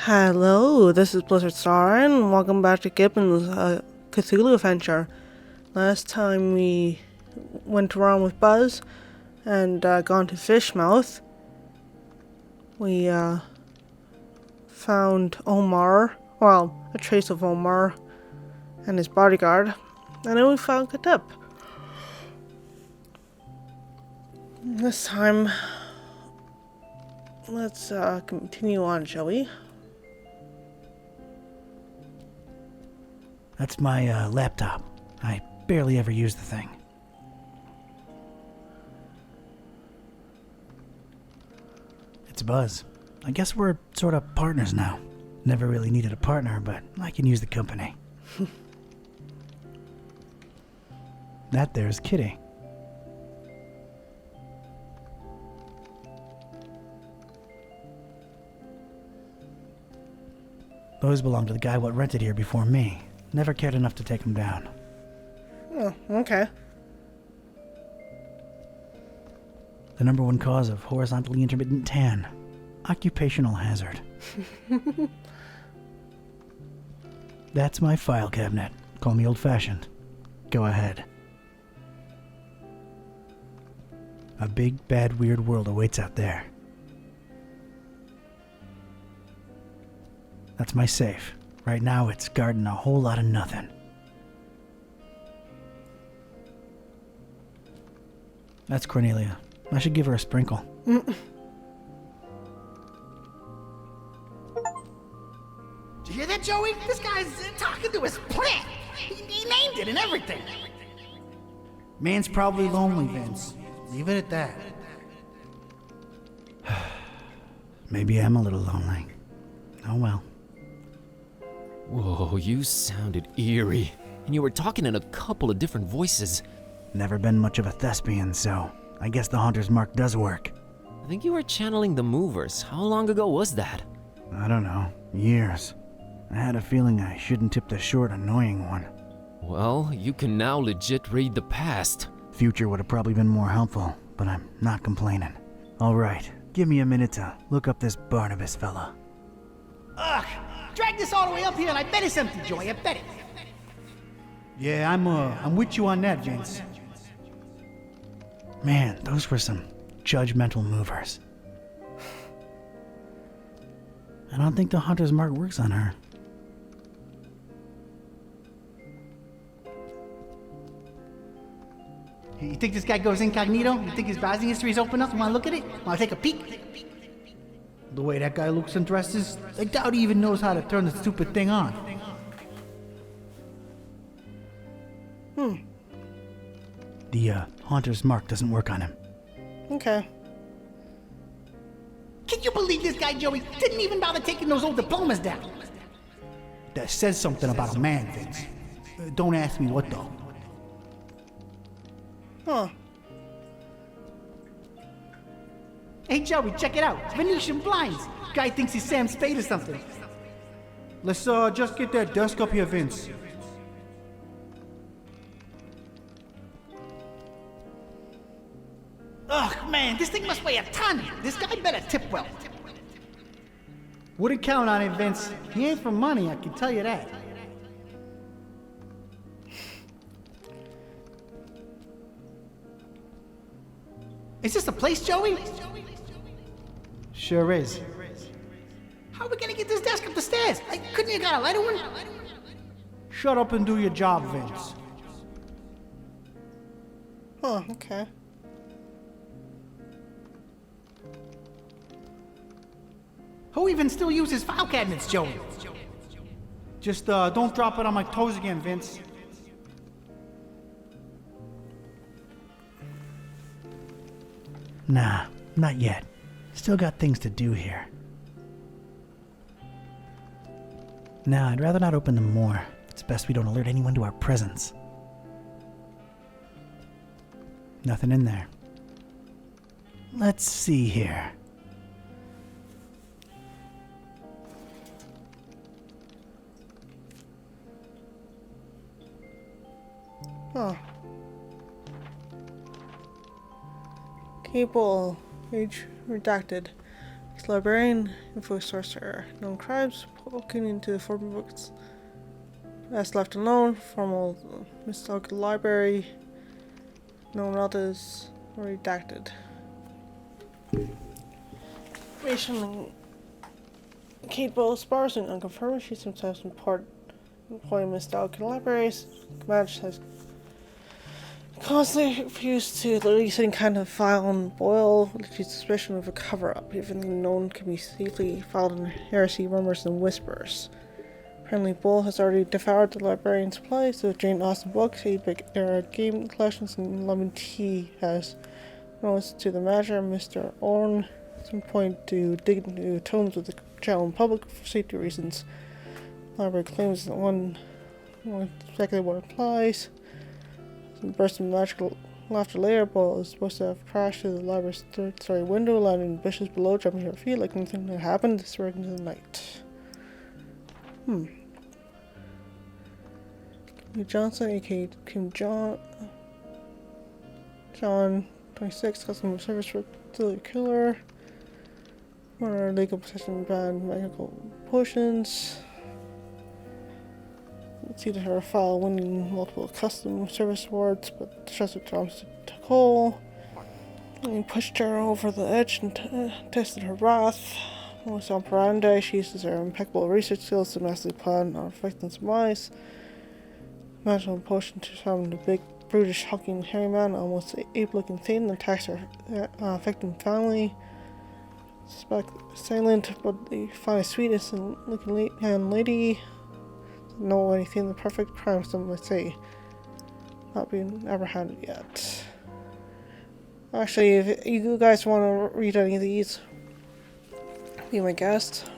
Hello, this is Blizzard Star, and welcome back to Gibbous' Cthulhu adventure. Last time we went around with Buzz and gone to Fishmouth. We found Omar, well, a trace of Omar and his bodyguard, and then we found Ketype. This time, let's continue on, shall we? That's my laptop. I barely ever use the thing. It's Buzz. I guess we're sort of partners now. Never really needed a partner, but I can use the company. That there's Kitty. Those belong to the guy what rented here before me. Never cared enough to take him down. Oh, okay. The number one cause of horizontally intermittent tan. Occupational hazard. That's my file cabinet. Call me old-fashioned. Go ahead. A big, bad, weird world awaits out there. That's my safe. Right now it's guarding a whole lot of nothing. That's Cornelia. I should give her a sprinkle. Did you hear that, Joey? This guy's talking to his plant. He named it and everything. Man's probably lonely, Vince. Leave it at that. Maybe I'm a little lonely. Oh well. Whoa, you sounded eerie. And you were talking in a couple of different voices. Never been much of a thespian, so I guess the Haunter's Mark does work. I think you were channeling the movers. How long ago was that? I don't know. Years. I had a feeling I shouldn't tip the short, annoying one. Well, you can now legit read the past. Future would have probably been more helpful, but I'm not complaining. Alright, give me a minute to look up this Barnabas fella. Ugh! Drag this all the way up here and I bet it's empty, Joey. I bet it. Yeah, I'm with you on that, Vince. Man, those were some judgmental movers. I don't think the Hunter's Mark works on her. You think this guy goes incognito? You think his browsing history is open up? You want to look at it? Want to take a peek? The way that guy looks and dresses, I doubt he even knows how to turn the stupid thing on. The Haunter's Mark doesn't work on him. Okay. Can you believe this guy, Joey? Didn't even bother taking those old diplomas down. That says something about a man, Vince. Don't ask me what though. Huh. Hey, Joey, check it out. Venetian blinds. Guy thinks he's Sam Spade or something. Let's just get that desk up here, Vince. Ugh, man, this thing must weigh a ton. This guy better tip well. Wouldn't count on it, Vince. He ain't for money, I can tell you that. Is this the place, Joey? Sure is. How are we gonna get this desk up the stairs? Couldn't you got a lighter one? Shut up and do your job, Vince. Huh, okay. Who even still uses file cabinets, Joey? Just don't drop it on my toes again, Vince. Nah, not yet. Still got things to do here. Nah, I'd rather not open them more. It's best we don't alert anyone to our presence. Nothing in there. Let's see here. Huh. Cable page redacted. This librarian info source are known crimes poking into the forbidden books. As left alone, formal mystical library, known relatives redacted. Information Kate Bowles bars and unconfirmed. She sometimes employing mystical libraries. Comanche has constantly refused to release any kind of file on Boyle due to suspicion of a cover-up. Everything known can be safely filed in heresy, rumors, and whispers. Apparently, Boyle has already devoured the librarian supplies of Jane Austen books, 8-bit game collections, and lemon tea has notes to the manager, Mr. Orne, at some point to dig into tomes of the channel in public for safety reasons. The library claims that one exactly what applies. Some burst of magical laughter later, Boyle is supposed to have crashed through the library's third-story window, landing in bushes below, jumping to her feet like nothing had happened, disappearing into the night. Johnson, aka Kim John 26, customer service for Cthulhu killer. Or legal possession of banned magical potions. It's either her file winning multiple custom service awards, but Chester Thompson took hold. And he pushed her over the edge and tested her wrath. Most operandi, she uses her impeccable research skills to masterfully plan on victims' demise. Magical potion to summon the big, brutish, hulking hairy man, almost ape-looking thing, that attacks her victim family. Suspect silent, but they find a sweetness and looking young lady. Doesn't know anything. The perfect crime, some might say. Not being apprehended yet. Actually, if you guys want to read any of these, be my guest.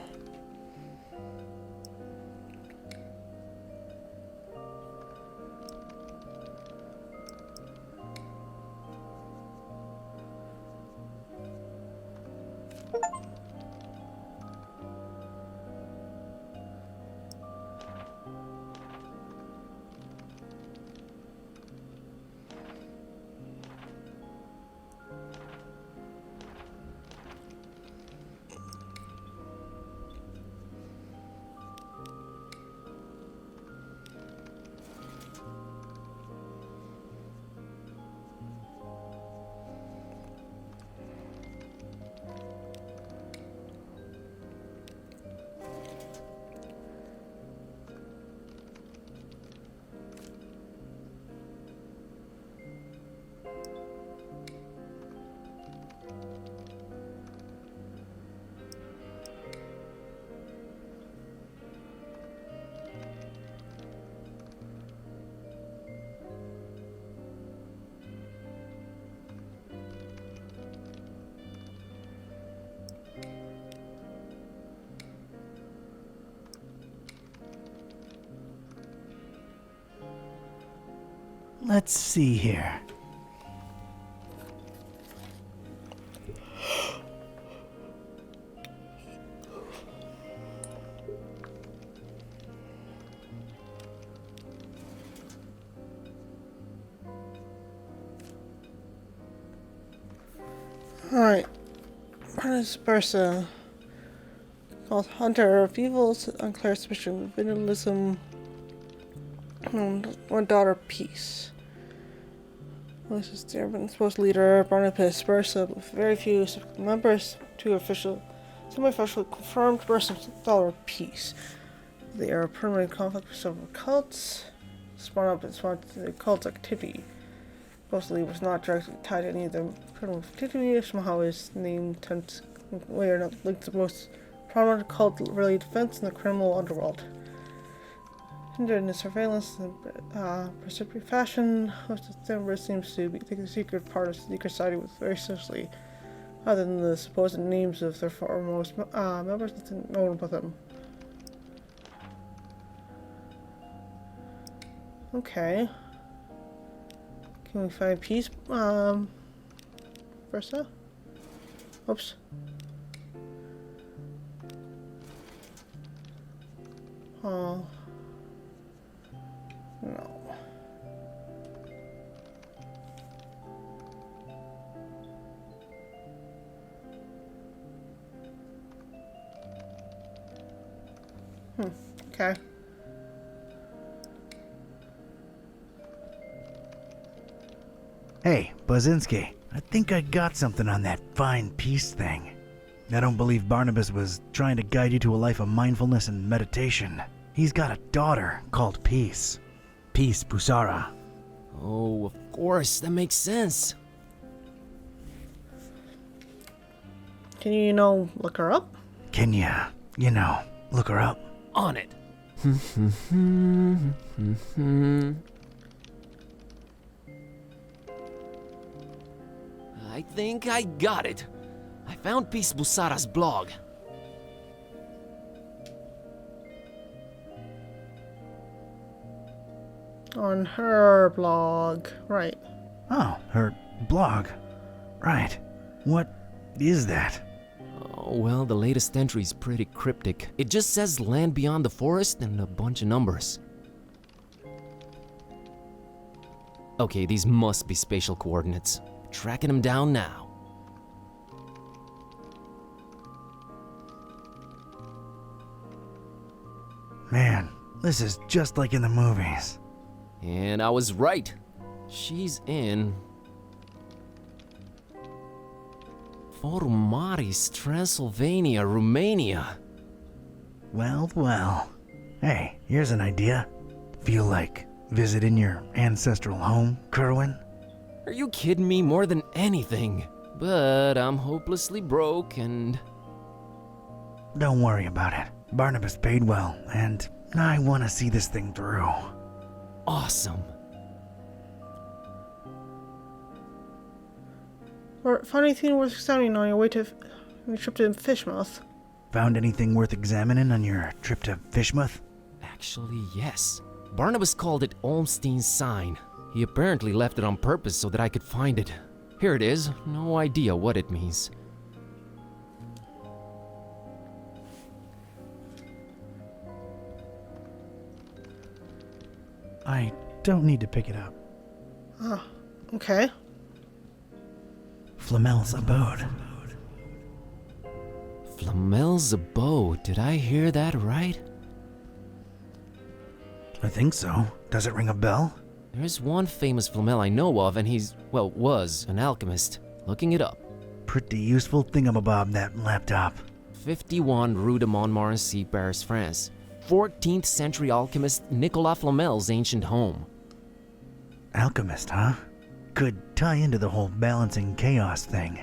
Let's see here. Alright. Marcus Bursa, called Hunter of Evils, unclear suspicion of vandalism, and one daughter, Peace. This is the urban supposed leader, Barnabas Bursa, with very few members, two semi-officially confirmed Bursa's daughter, Peace. They are a permanent conflict with several cults, spawned up in response to the cult's activity. Supposedly was not directly tied to any of the criminal activity, somehow his name tends way or not linked to the most prominent cult-related events in the criminal underworld. Hindered in the surveillance in a precipitous fashion, most of the members seems to be taking the secret part of the secret society with very seriously, other than the supposed names of their foremost members. Nothing known about them. Okay. Can we find Peace? Versa? Oops. Oh. No. Okay. Hey, Buzinski, I think I got something on that fine peace thing. I don't believe Barnabas was trying to guide you to a life of mindfulness and meditation. He's got a daughter called Peace. Peace Busara. Oh, of course, that makes sense. Can you, look her up? Can ya, look her up? On it. I think I got it. I found Peace Busara's blog. On her blog. Right. Oh, her blog. Right. What is that? Oh, well, the latest entry's pretty cryptic. It just says land beyond the forest and a bunch of numbers. Okay, these must be spatial coordinates. Tracking them down now. Man, this is just like in the movies. And I was right. She's in Forumaris, Transylvania, Romania. Well, well. Hey, here's an idea. Feel like visiting your ancestral home, Kerwin? Are you kidding me? More than anything. But I'm hopelessly broke and... Don't worry about it. Barnabas paid well, and I want to see this thing through. Awesome. Or found anything worth examining on your trip to Fishmouth? Found anything worth examining on your trip to Fishmouth? Actually, yes. Barnabas called it Olmstein's sign. He apparently left it on purpose so that I could find it. Here it is. No idea what it means. I don't need to pick it up. Oh, okay. Flamel's abode. Flamel's abode. Did I hear that right? I think so. Does it ring a bell? There's one famous Flamel I know of, and he's, well, was an alchemist. Looking it up. Pretty useful thingamabob, that laptop. 51 Rue de Montmorency, Paris, France. 14th century alchemist Nicolas Flamel's ancient home. Alchemist, huh? Could tie into the whole balancing chaos thing.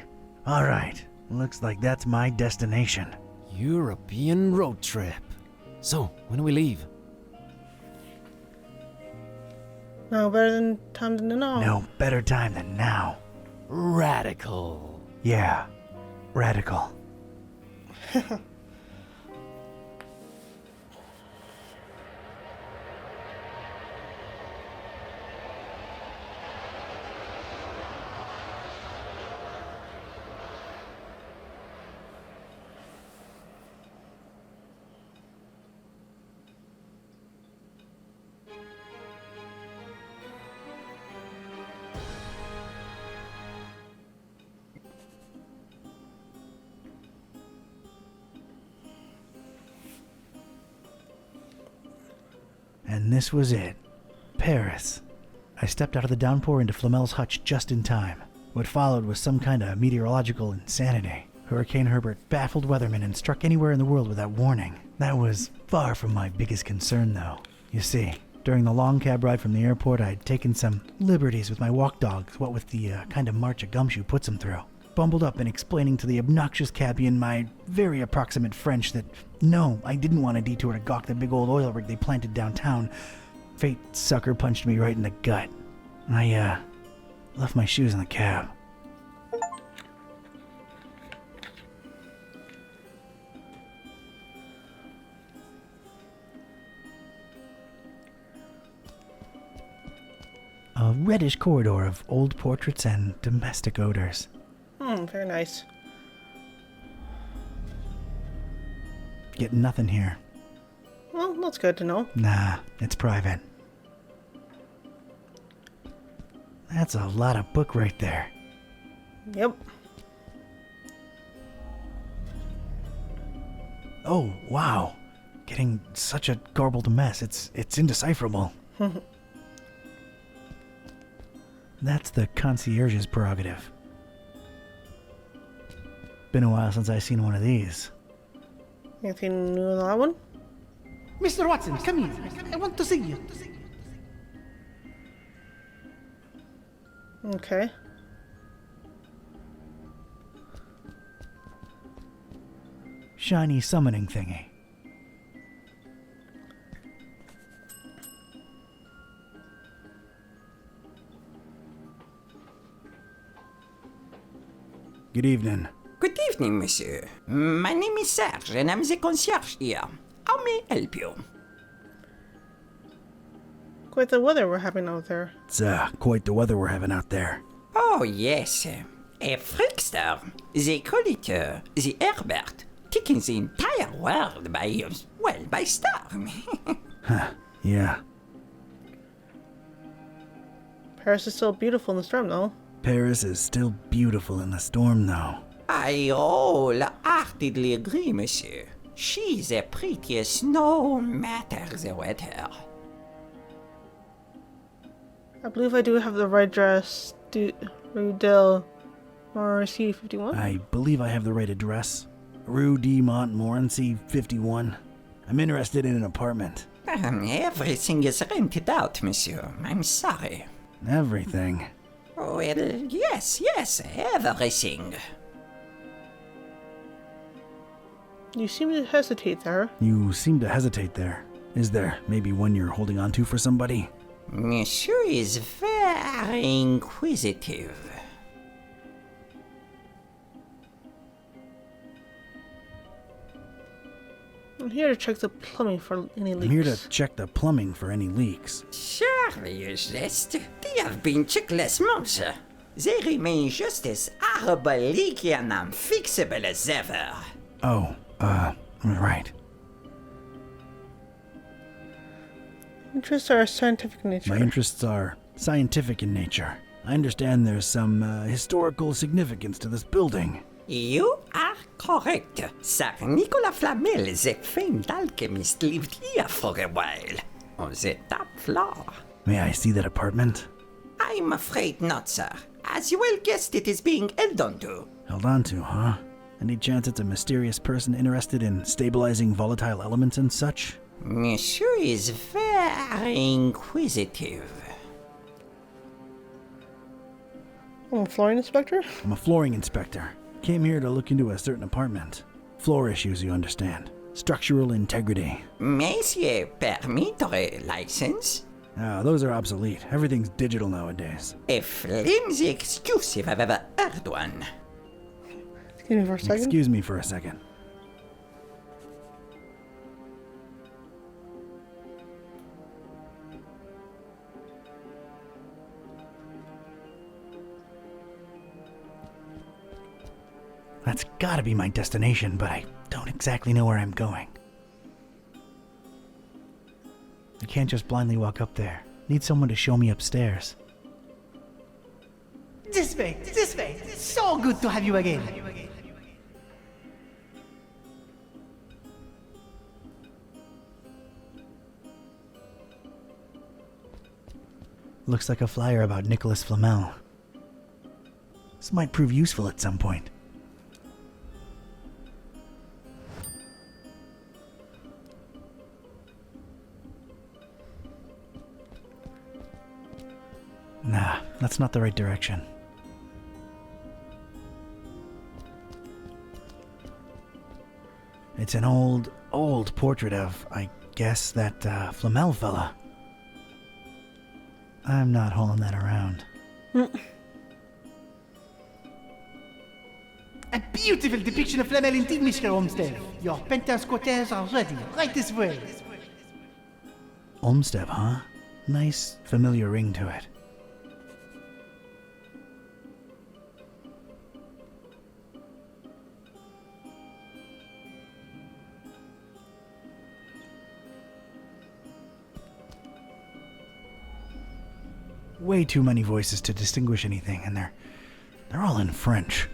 Alright, looks like that's my destination. European road trip. So, when do we leave? No better than time than now. No better time than now. Radical. Yeah, radical. And this was it. Paris. I stepped out of the downpour into Flamel's hutch just in time. What followed was some kind of meteorological insanity. Hurricane Herbert baffled weathermen and struck anywhere in the world without warning. That was far from my biggest concern, though. You see, during the long cab ride from the airport, I'd taken some liberties with my walk dogs, what with the kind of march a gumshoe puts them through. Bumbled up and explaining to the obnoxious cabbie in my very approximate French that, no, I didn't want a detour to gawk the big old oil rig they planted downtown. Fate sucker punched me right in the gut. I, left my shoes in the cab. A reddish corridor of old portraits and domestic odors. Very nice. Getting nothing here. Well, that's good to know. Nah, it's private. That's a lot of book right there. Yep. Oh, wow. getting such a garbled mess. It's indecipherable. That's the concierge's prerogative. Been a while since I've seen one of these. Anything new on that one? Mr. Watson, come here. I want to see you. Okay. Shiny summoning thingy. Good evening. Good evening, monsieur. My name is Serge, and I'm the concierge here. How may I help you? Quite the weather we're having out there. It's quite the weather we're having out there. Oh, yes. A freakster. They call it the Herbert, taking the entire world by storm. Yeah. Paris is still beautiful in the storm, though. Paris is still beautiful in the storm, though. I wholeheartedly agree, monsieur. She's the prettiest no matter the weather. I believe I do have the right address. Rue Del Montmorency 51. I believe I have the right address. Rue de Montmorency 51. I'm interested in an apartment. Everything is rented out, monsieur. I'm sorry. Everything. Well, yes, everything. You seem to hesitate there. You seem to hesitate there. Is there maybe one you're holding on to for somebody? Monsieur is very inquisitive. I'm here to check the plumbing for any leaks. I'm here to check the plumbing for any leaks. Surely you jest. They have been checked last month. They remain just as horrible, leaky, and unfixable as ever. Oh, right. Interests are scientific in nature. My interests are scientific in nature. I understand there's some historical significance to this building. You are correct. Sir Nicolas Flamel, the famed alchemist, lived here for a while. On the top floor. May I see that apartment? I'm afraid not, sir. As you well guessed, it is being held onto. Held on to, huh? Any chance it's a mysterious person interested in stabilizing volatile elements and such? Monsieur is very inquisitive. I'm a flooring inspector? I'm a flooring inspector. Came here to look into a certain apartment. Floor issues, you understand. Structural integrity. Monsieur, permittre license? Those are obsolete. Everything's digital nowadays. A flimsy excuse if I've ever heard one. Excuse me for a second. Excuse me for a second. That's gotta be my destination, but I don't exactly know where I'm going. I can't just blindly walk up there. Need someone to show me upstairs. This way. It's so good to have you again. Looks like a flyer about Nicholas Flamel. This might prove useful at some point. Nah, that's not the right direction. It's an old portrait of, I guess, that Flamel fella. I'm not hauling that around. A beautiful depiction of Flamel indeed, Mr. Olmstein. Your penthouse quarters are ready. Right this way. Olmstead, huh? Nice, familiar ring to it. Way too many voices to distinguish anything, and they're all in French.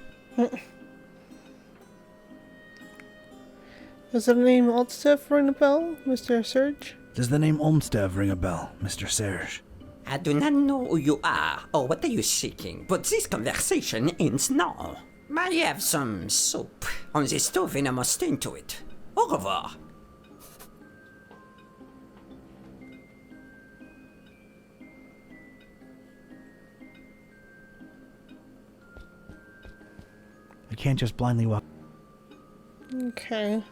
Does the name Olmstein ring a bell, Mr. Serge? Does the name Olmstein ring a bell, Mr. Serge? I do not know who you are or what are you seeking, but this conversation ends now. I have some soup on the stove and I must tend to it. Au revoir. I can't just blindly walk. Okay.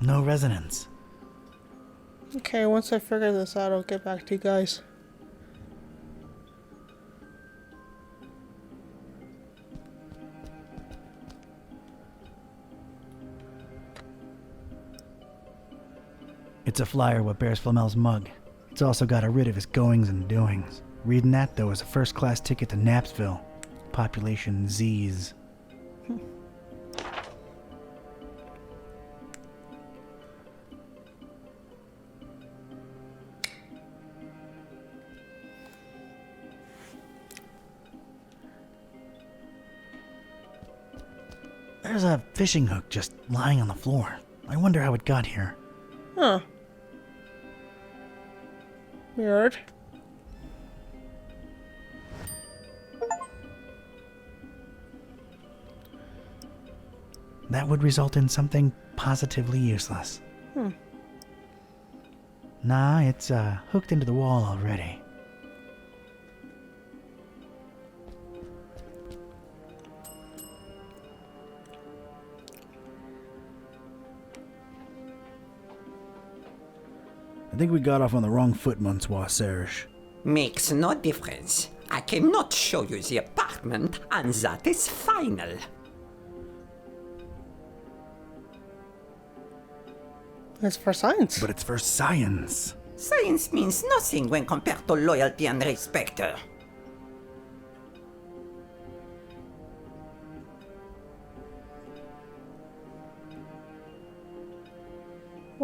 No resonance. Okay, once I figure this out, I'll get back to you guys. It's a flyer what bears Flamel's mug. It's also got a writ of his goings and doings. Reading that, though, is a first-class ticket to Knapsville. Population Z's. There's a fishing hook just lying on the floor. I wonder how it got here. Huh. Weird. That would result in something positively useless. Nah, it's hooked into the wall already. I think we got off on the wrong foot, Monsieur Serge. Makes no difference. I cannot show you the apartment, and that is final. It's for science. But it's for science. Science means nothing when compared to loyalty and respect.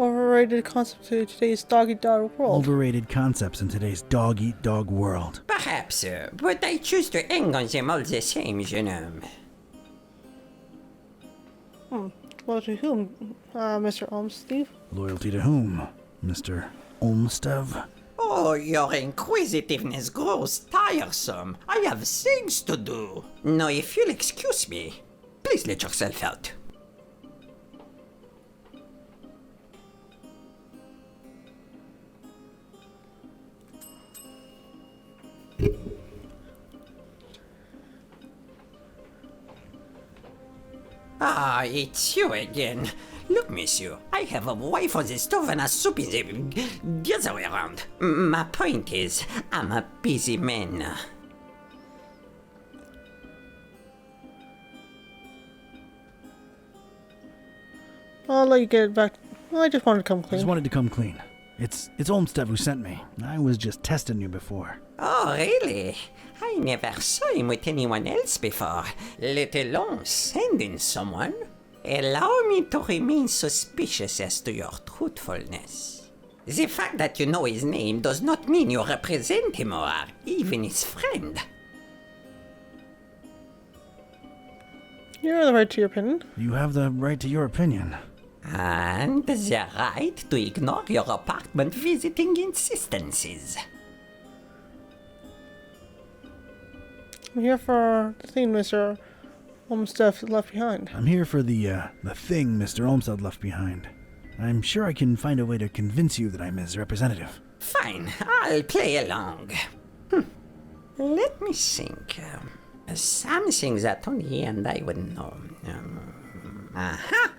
Overrated concept to today's dog-eat-dog world. Overrated concepts in today's dog-eat-dog world. Perhaps, but I choose to hang on them all the same, jeune homme. Well, to whom, Mr. Olmstein? Loyalty to whom, Mr. Olmstein? Oh, your inquisitiveness grows tiresome. I have things to do. Now, if you'll excuse me, please let yourself out. Ah, it's you again. Look, monsieur, I have a wife on the stove and a soup in the other way around. My point is, I'm a busy man. I'll let you get it back. Well, I just wanted to come I clean. just wanted to come clean. It's Olmstein who sent me. I was just testing you before. Oh, really? I never saw him with anyone else before, let alone sending someone. Allow me to remain suspicious as to your truthfulness. The fact that you know his name does not mean you represent him or are even his friend. You have the right to your opinion. You have the right to your opinion. And the right to ignore your apartment visiting insistences. I'm here for the thing Mr. Olmstein left behind. I'm here for the thing Mr. Olmstein left behind. I'm sure I can find a way to convince you that I'm his representative. Fine, I'll play along. Let me think. Something that only he and I would know. Aha!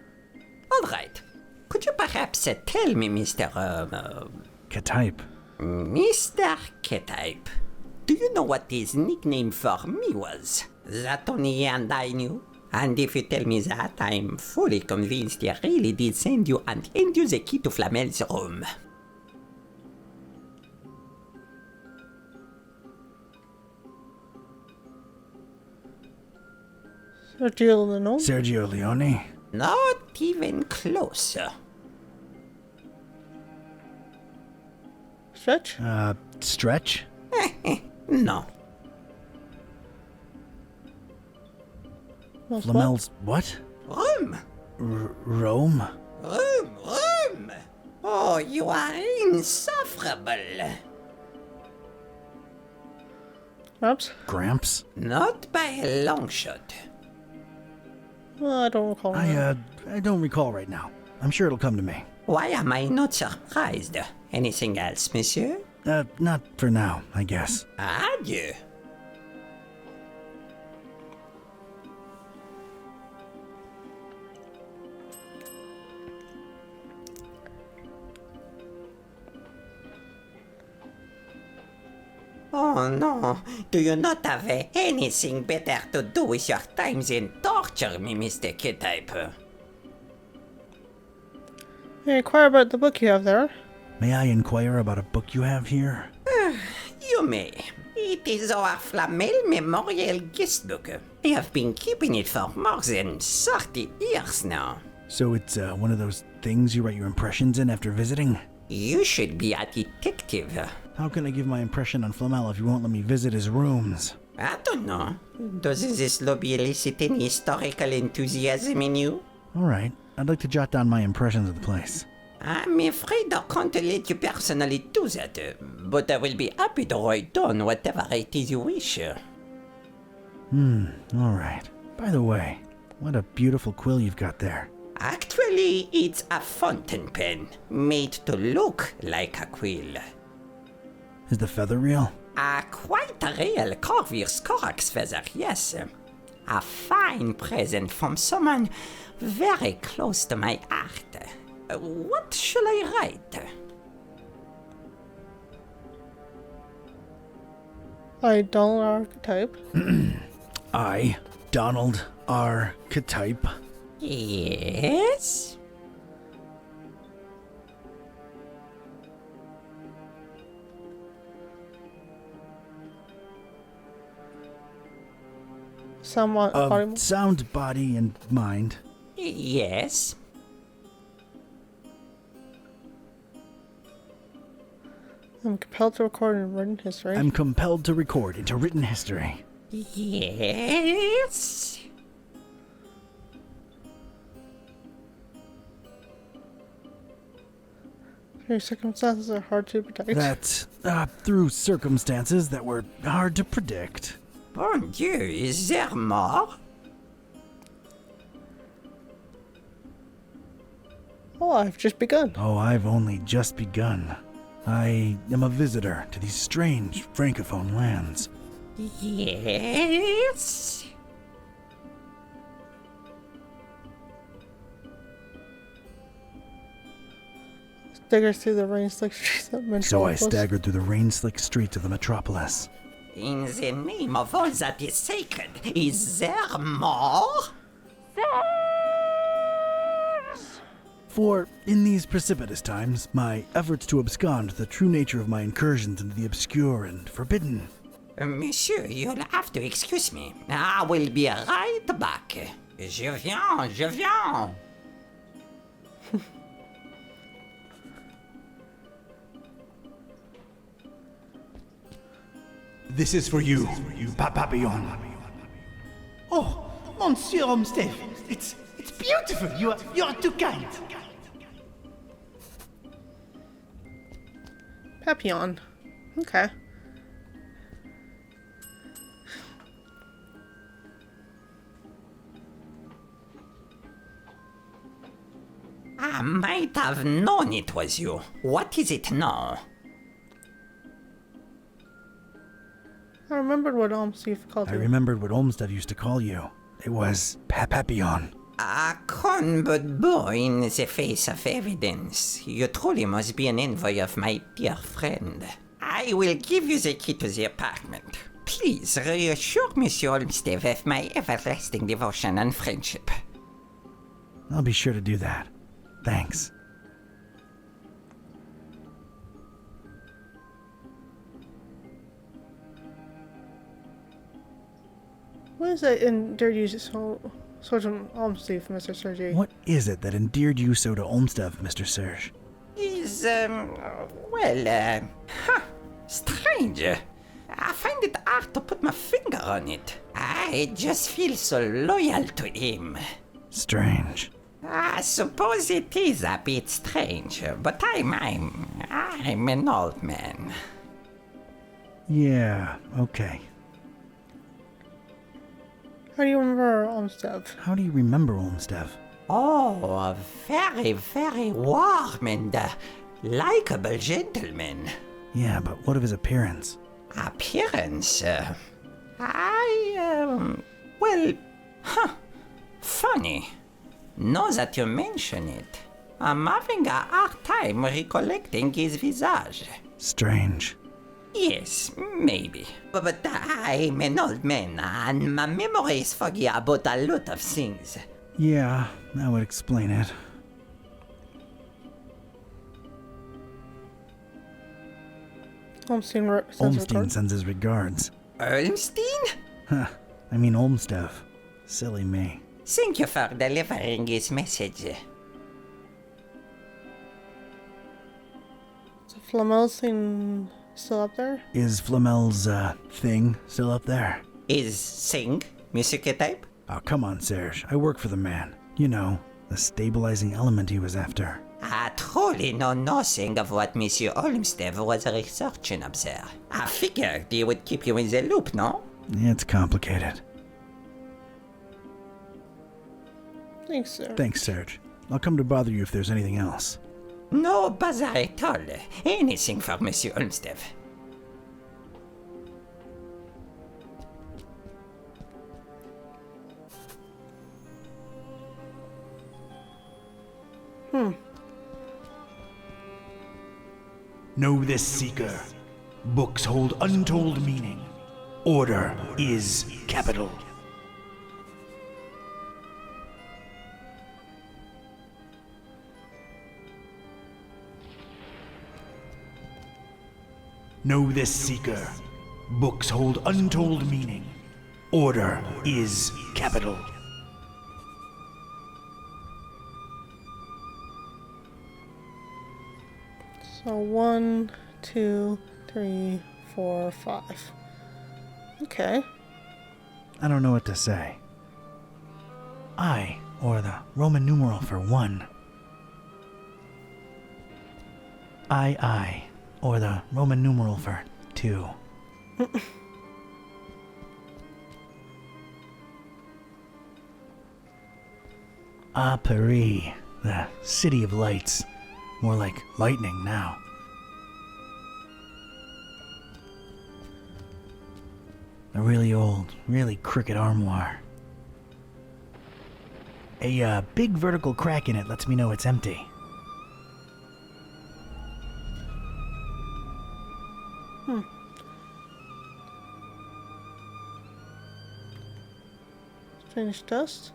All right. Could you perhaps tell me, Mr. Ketype. Mr. Ketype, do you know what his nickname for me was? That only he and I knew? And if you tell me that, I'm fully convinced he really did send you and hand you the key to Flamel's room. Sergio Leone? Sergio Leone? Not even close. Stretch? Stretch? No. Most what? Flamel's what? Room. Rome? Room. Oh, you are insufferable. Perhaps? Gramps? Not by a long shot. Well, I don't recall. I don't recall right now. I'm sure it'll come to me. Why am I not surprised? Anything else, monsieur? Not for now, I guess. Adieu. Oh no, do you not have anything better to do with your time than torture me, Mr. Ketype? Hey, inquire about the book you have there. May I inquire about a book you have here? You may. It is our Flamel Memorial Guest Book. I have been keeping it for more than 30 years now. So it's one of those things you write your impressions in after visiting? You should be a detective. How can I give my impression on Flamel if you won't let me visit his rooms? I don't know. Does this lobby elicit any historical enthusiasm in you? Alright, I'd like to jot down my impressions of the place. I'm afraid I can't let you personally do that, but I will be happy to write down whatever it is you wish. Alright. By the way, what a beautiful quill you've got there. Actually, it's a fountain pen, made to look like a quill. Is the feather real? A quite a real Corvus Corax feather, yes. A fine present from someone very close to my heart. What shall I write? I don't archetype. I, Donald R. Ketype, Yes? Somewhat of sound body and mind, Yes? I'm compelled to record in written history. I'm compelled to record into written history. Yes? Your circumstances are hard to predict. That, through circumstances that were hard to predict. Bon Dieu, is there more? Oh, I've just begun. Oh, I've only just begun. I am a visitor to these strange francophone lands. Yes? Staggers through the rain-slick streets of Metropolis. So I staggered through the rain-slick streets of the metropolis. In the name of all that is sacred, is there more? For, in these precipitous times, my efforts to abscond the true nature of my incursions into the obscure and forbidden. Monsieur, you'll have to excuse me. I will be right back. Je viens, je viens. This is for you, Papillon. Oh, Monsieur Olmstein, it's beautiful. You are too kind. Papillon. Okay. I might have known it was you. What is it now? I remembered what Olmstein called I you. remembered what Olmstead used to call you. It was Papillon. A con but boy in the face of evidence. You truly must be an envoy of my dear friend. I will give you the key to the apartment. Please reassure Monsieur Olmstead of my everlasting devotion and friendship. I'll be sure to do that. Thanks. What is that in dirty use? So Sergeant Olmstein, Mr. Sergei. What is it that endeared you so to Olmstein, Mr. Serge? He's, strange. I find it hard to put my finger on it. I just feel so loyal to him. Strange. I suppose it is a bit strange, but I'm an old man. Yeah, okay. How do you remember Olmstein? How do you remember Olmstein? Oh, a very, very warm and likable gentleman. Yeah, but what of his appearance? Appearance? Funny. Now that you mention it, I'm having a hard time recollecting his visage. Strange. Yes, maybe. But I'm an old man, and my memory is foggy about a lot of things. Yeah, that would explain it. Olmstein sends his regards. Olmstein? Huh. I mean Olmstein. Silly me. Thank you for delivering his message. Is Flamel's thing still up there? Is Flamel's, thing still up there? Is Sing, Monsieur Ketype? Oh, come on, Serge. I work for the man. You know, the stabilizing element he was after. I truly know nothing of what Monsieur Olmstein was researching up there. I figured he would keep you in the loop, no? It's complicated. Thanks, sir. Thanks, Serge. I'll come to bother you if there's anything else. No bother at all. Anything for Monsieur Olmstein. Know this, Seeker. Books hold untold meaning. Order is capital. Know this, Seeker. Books hold untold meaning. Order is capital. So 1, 2, 3, 4, 5. Okay. I don't know what to say. I, or the Roman numeral for 1. I, or the Roman numeral for 2. Paris, the city of lights. More like lightning now. A really old, really crooked armoire. A big vertical crack in it lets me know it's empty. Strange dust.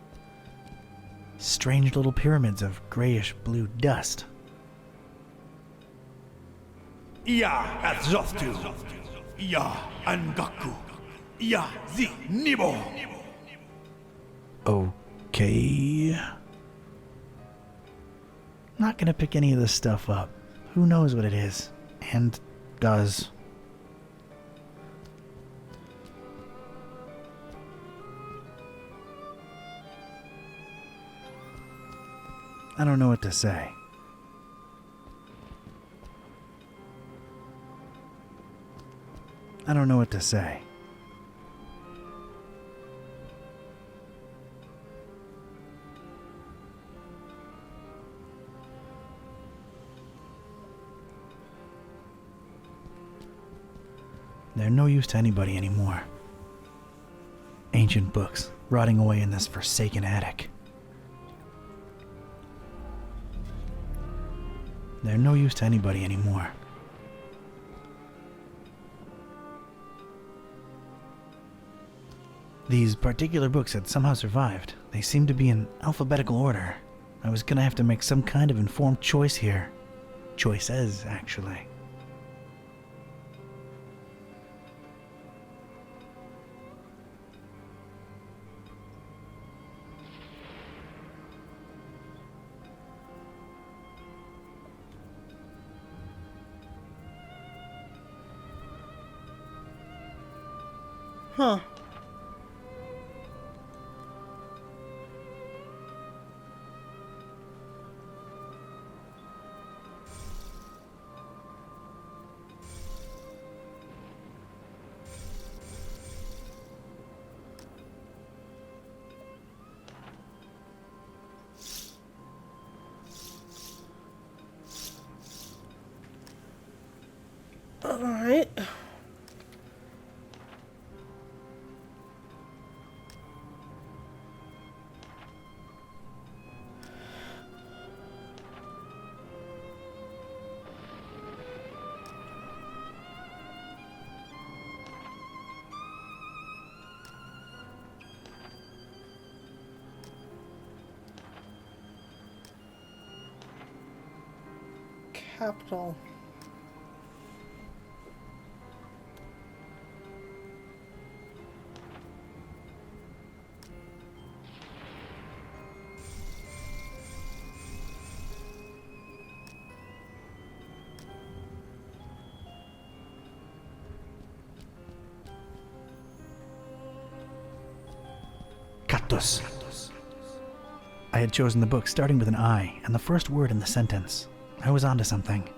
Strange little pyramids of grayish blue dust. Ia Azoftu. Ia Angaku. Ia Zi Nibo. Okay. Not gonna pick any of this stuff up. Who knows what it is? And does. I don't know what to say. I don't know what to say. They're no use to anybody anymore. Ancient books rotting away in this forsaken attic. They're no use to anybody anymore. These particular books had somehow survived. They seemed to be in alphabetical order. I was gonna have to make some kind of informed choice here. Choices, actually. Huh. Alright. Capital. Cactus. I had chosen the book starting with an I and the first word in the sentence. I was onto something.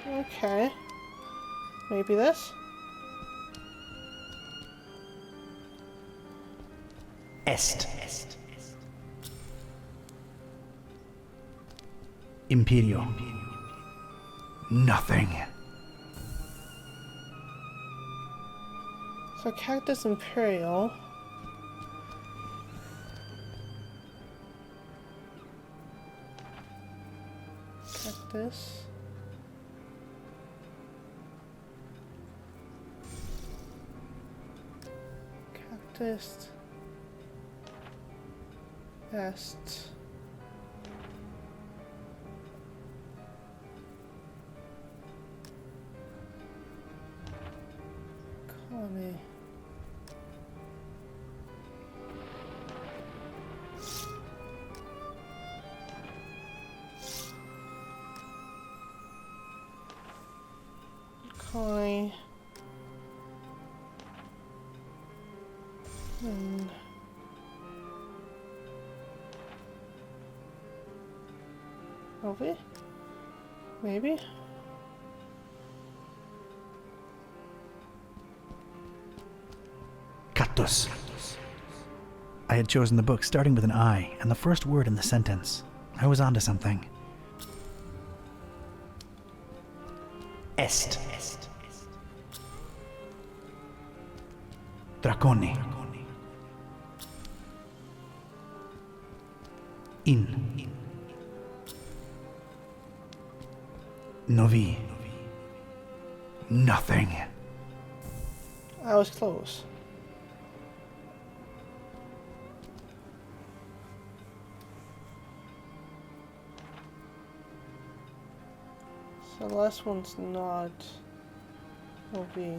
Okay. Maybe this? Est. Imperio. Nothing. So Cactus Imperial. Cactus. Cactus. Est. Colony. Colony. And Ovi? Maybe? Cactus. I had chosen the book starting with an I and the first word in the sentence. I was onto something. Est. Draconi. In. Novi. Nothing. I was close. So the last one's not will be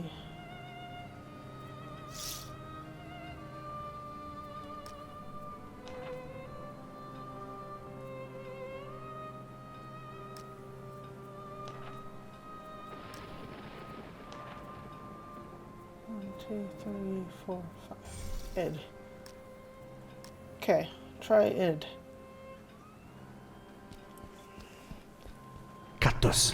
one, two, three, four, five. Id. Okay, try id. Cactus.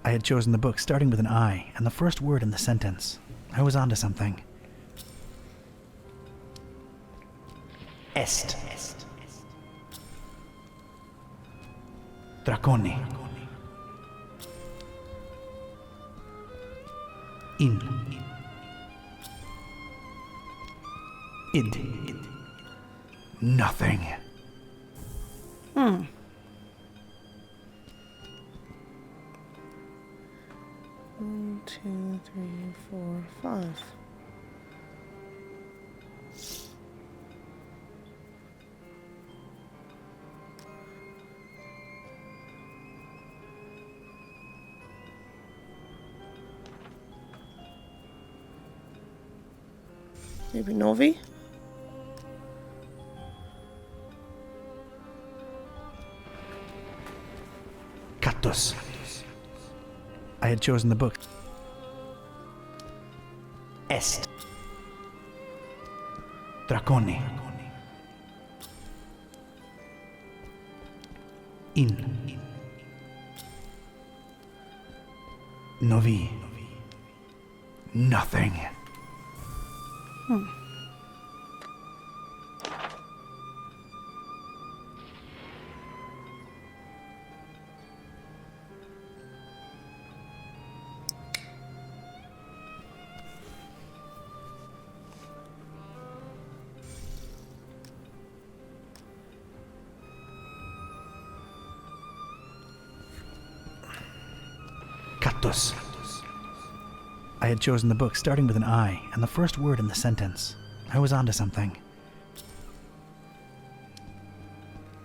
I had chosen the book starting with an I and the first word in the sentence. I was onto something. Est. Draconi. In. Id. Nothing. 1, 2, 3, 4, 5. Maybe Novi? Cactus. I had chosen the book. Est. Draconi. In. Novi. Nothing. Cactus. I had chosen the book starting with an I and the first word in the sentence. I was onto something.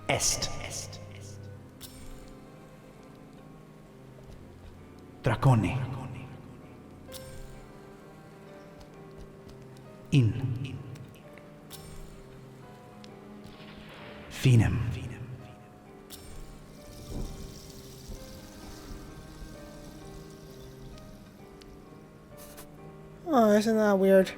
Est. Draconi. In. Finem. Oh, isn't that weird?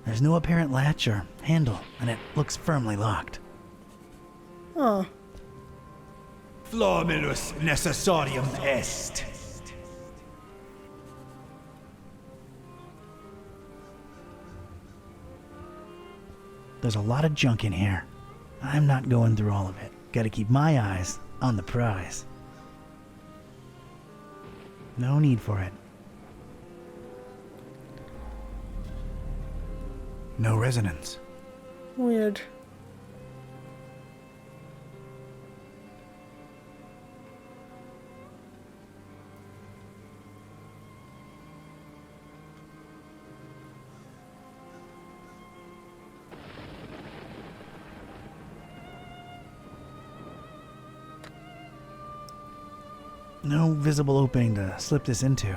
There's no apparent latch or handle, and it looks firmly locked. Oh, Florminus necessarium est. There's a lot of junk in here. I'm not going through all of it. Gotta keep my eyes on the prize. No need for it. No resonance. weird. No visible opening to slip this into.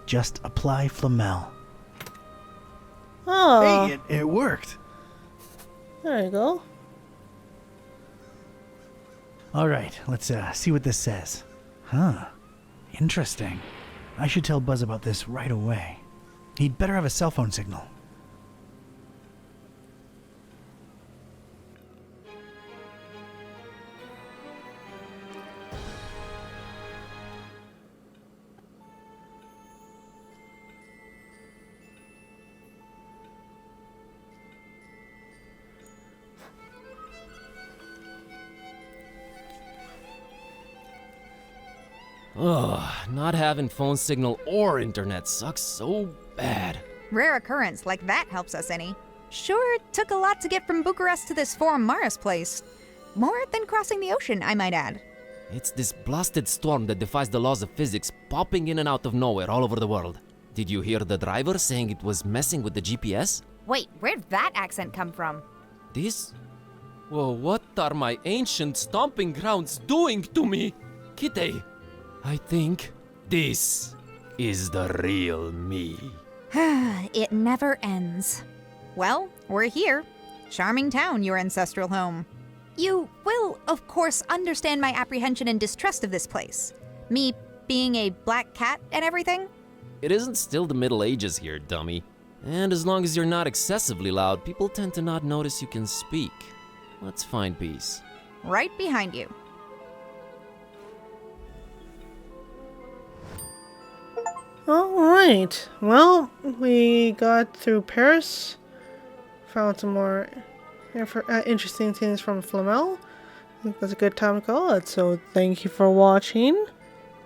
Just apply Flamel. Oh, Hey, it worked. there you go. All right, let's see what this says. Huh. Interesting. I should tell Buzz about this right away. He'd better have a cell phone signal. Ugh, not having phone signal or internet sucks so bad. Rare occurrence like that helps us any. Sure, it took a lot to get from Bucharest to this Forum Maris place. More than crossing the ocean, I might add. It's this blasted storm that defies the laws of physics popping in and out of nowhere all over the world. Did you hear the driver saying it was messing with the GPS? Wait, where'd that accent come from? This? Well, what are my ancient stomping grounds doing to me? Kitteh, I think this is the real me. It never ends. Well, we're here. Charming town, your ancestral home. You will, of course, understand my apprehension and distrust of this place. Me being a black cat and everything. It isn't still the Middle Ages here, dummy. And as long as you're not excessively loud, people tend to not notice you can speak. Let's find peace. Right behind you. Alright, well, we got through Paris, found some more interesting things from Flamel. I think that's a good time to call it, so thank you for watching.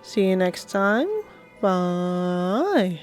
See you next time. Bye.